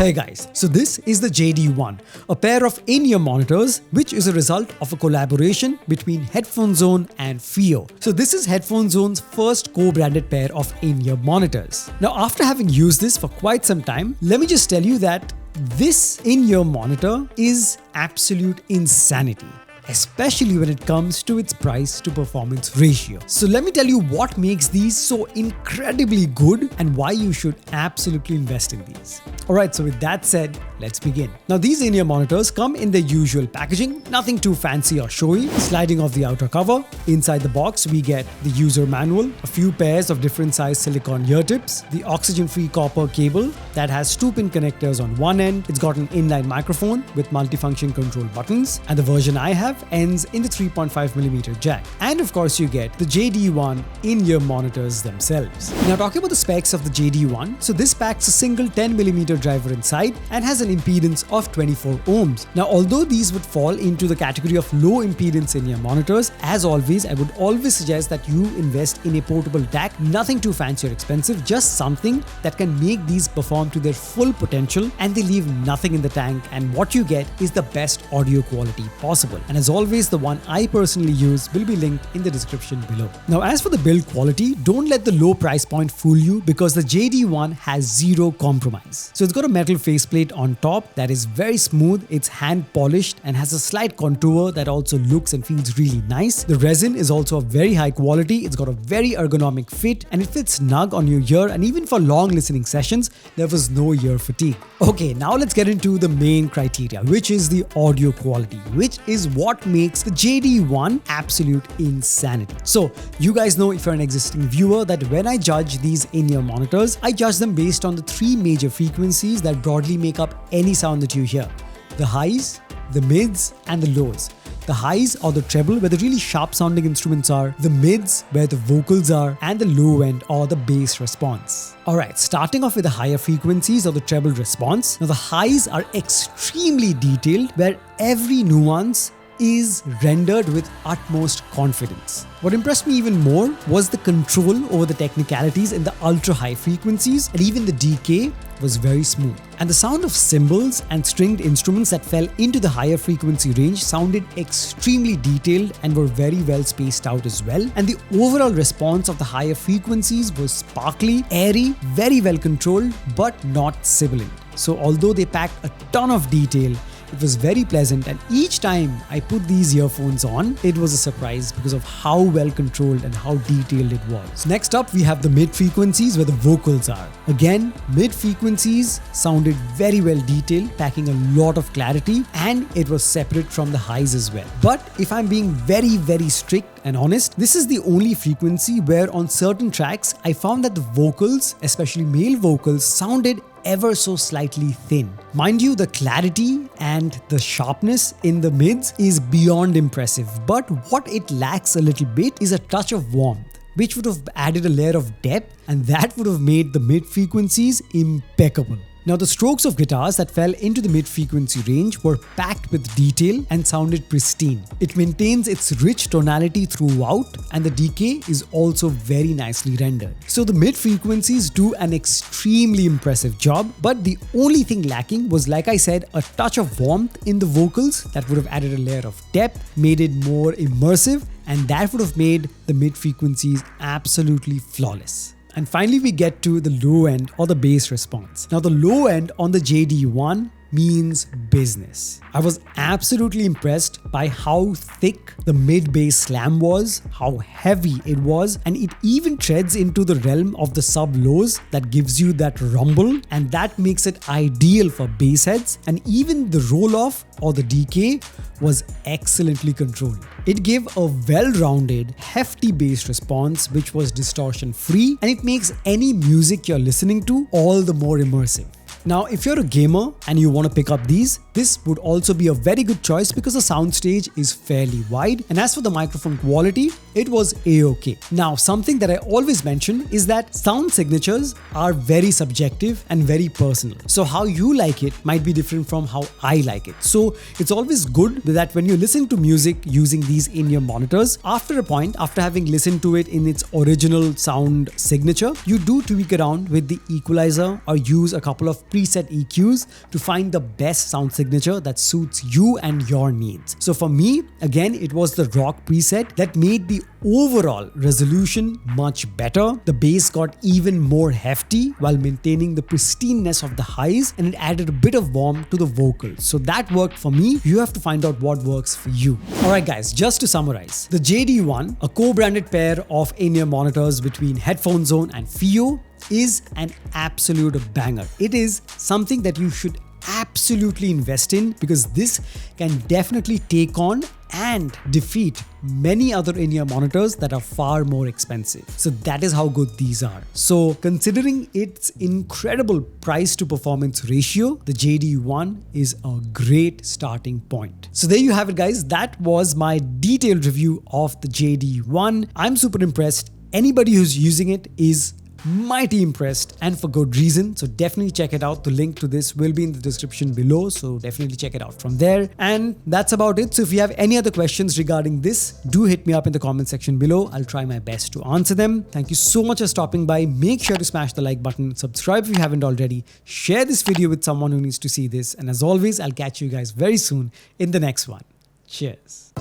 Hey guys, so this is the JD1, a pair of in-ear monitors which is a result of a collaboration between Headphonezone and FIIO. So this is Headphonezone's first co-branded pair of in-ear monitors. Now after having used this for quite some time, let me just tell you that this in-ear monitor is absolute insanity, especially when it comes to its price to performance ratio. So let me tell you what makes these so incredibly good and why you should absolutely invest in these. Alright, so with that said, let's begin. Now these in-ear monitors come in the usual packaging, nothing too fancy or showy. Sliding off the outer cover, inside the box we get the user manual, a few pairs of different size silicone ear tips, the oxygen-free copper cable that has 2-pin connectors on one end. It's got an inline microphone with multifunction control buttons, and the version I have ends in the 3.5mm jack. And of course you get the JD1 in-ear monitors themselves. Now talking about the specs of the JD1, so this packs a single 10mm driver inside and has an impedance of 24 ohms. Now although these would fall into the category of low impedance in-ear monitors, as always I would always suggest that you invest in a portable DAC, nothing too fancy or expensive, just something that can make these perform to their full potential and they leave nothing in the tank, and what you get is the best audio quality possible. And as always, the one I personally use will be linked in the description below. Now as for the build quality, don't let the low price point fool you because the JD1 has zero compromise. So it's got a metal faceplate on top that is very smooth, it's hand polished and has a slight contour that also looks and feels really nice. The resin is also of very high quality, it's got a very ergonomic fit and it fits snug on your ear, and even for long listening sessions, there was no ear fatigue. Okay, now let's get into the main criteria, which is the audio quality, which is what makes the JD1 absolute insanity. So you guys know, if you're an existing viewer, that when I judge these in-ear monitors, I judge them based on the 3 major frequencies that broadly make up any sound that you hear: the highs, the mids and the lows. The highs or the treble where the really sharp sounding instruments are, the mids where the vocals are, and the low end or the bass response. Alright, starting off with the higher frequencies or the treble response. Now the highs are extremely detailed where every nuance is rendered with utmost confidence. What impressed me even more was the control over the technicalities in the ultra high frequencies, and even the decay was very smooth. And the sound of cymbals and stringed instruments that fell into the higher frequency range sounded extremely detailed and were very well spaced out as well. And the overall response of the higher frequencies was sparkly, airy, very well controlled, but not sibilant. So although they packed a ton of detail, it was very pleasant, and each time I put these earphones on, it was a surprise because of how well controlled and how detailed it was. Next up, we have the mid frequencies where the vocals are. Again, mid frequencies sounded very well detailed, packing a lot of clarity, and it was separate from the highs as well. But if I'm being very strict and honest, this is the only frequency where on certain tracks I found that the vocals, especially male vocals, sounded ever so slightly thin. Mind you, the clarity and the sharpness in the mids is beyond impressive, but what it lacks a little bit is a touch of warmth, which would have added a layer of depth, and that would have made the mid frequencies impeccable. Now the strokes of guitars that fell into the mid-frequency range were packed with detail and sounded pristine. It maintains its rich tonality throughout, and the decay is also very nicely rendered. So the mid-frequencies do an extremely impressive job, but the only thing lacking was, like I said, a touch of warmth in the vocals that would have added a layer of depth, made it more immersive, and that would have made the mid-frequencies absolutely flawless. And finally we get to the low end or the bass response. Now the low end on the JD1 means business. I was absolutely impressed by how thick the mid-bass slam was, how heavy it was, and it even treads into the realm of the sub-lows that gives you that rumble, and that makes it ideal for bass heads. And even the roll-off or the decay was excellently controlled. It gave a well-rounded, hefty bass response which was distortion-free, and it makes any music you're listening to all the more immersive. Now, if you're a gamer and you want to pick up these, this would also be a very good choice because the soundstage is fairly wide, and as for the microphone quality, it was A-OK. Now, something that I always mention is that sound signatures are very subjective and very personal. So how you like it might be different from how I like it. So it's always good that when you listen to music using these in-ear monitors, after a point, after having listened to it in its original sound signature, you do tweak around with the equalizer or use a couple of preset EQs to find the best sound signature that suits you and your needs. So for me, again, it was the rock preset that made the overall resolution much better. The bass got even more hefty while maintaining the pristineness of the highs, and it added a bit of warmth to the vocals. So that worked for me. You have to find out what works for you. Alright guys, just to summarize, the JD1, a co-branded pair of in-ear monitors between Headphonezone and FIIO, is an absolute banger. It is something that you should absolutely invest in because this can definitely take on and defeat many other in-ear monitors that are far more expensive. So that is how good these are. So considering its incredible price to performance ratio, the JD1 is a great starting point. So there you have it guys. That was my detailed review of the JD1. I'm super impressed. Anybody who's using it is mighty impressed, and for good reason. So definitely check it out. The link to this will be in the description below, so definitely check it out from there. And that's about it. So if you have any other questions regarding this, do hit me up in the comment section below. I'll try my best to answer them. Thank you so much for stopping by. Make sure to smash the like button, subscribe if you haven't already, share this video with someone who needs to see this, and as always, I'll catch you guys very soon in the next one. Cheers.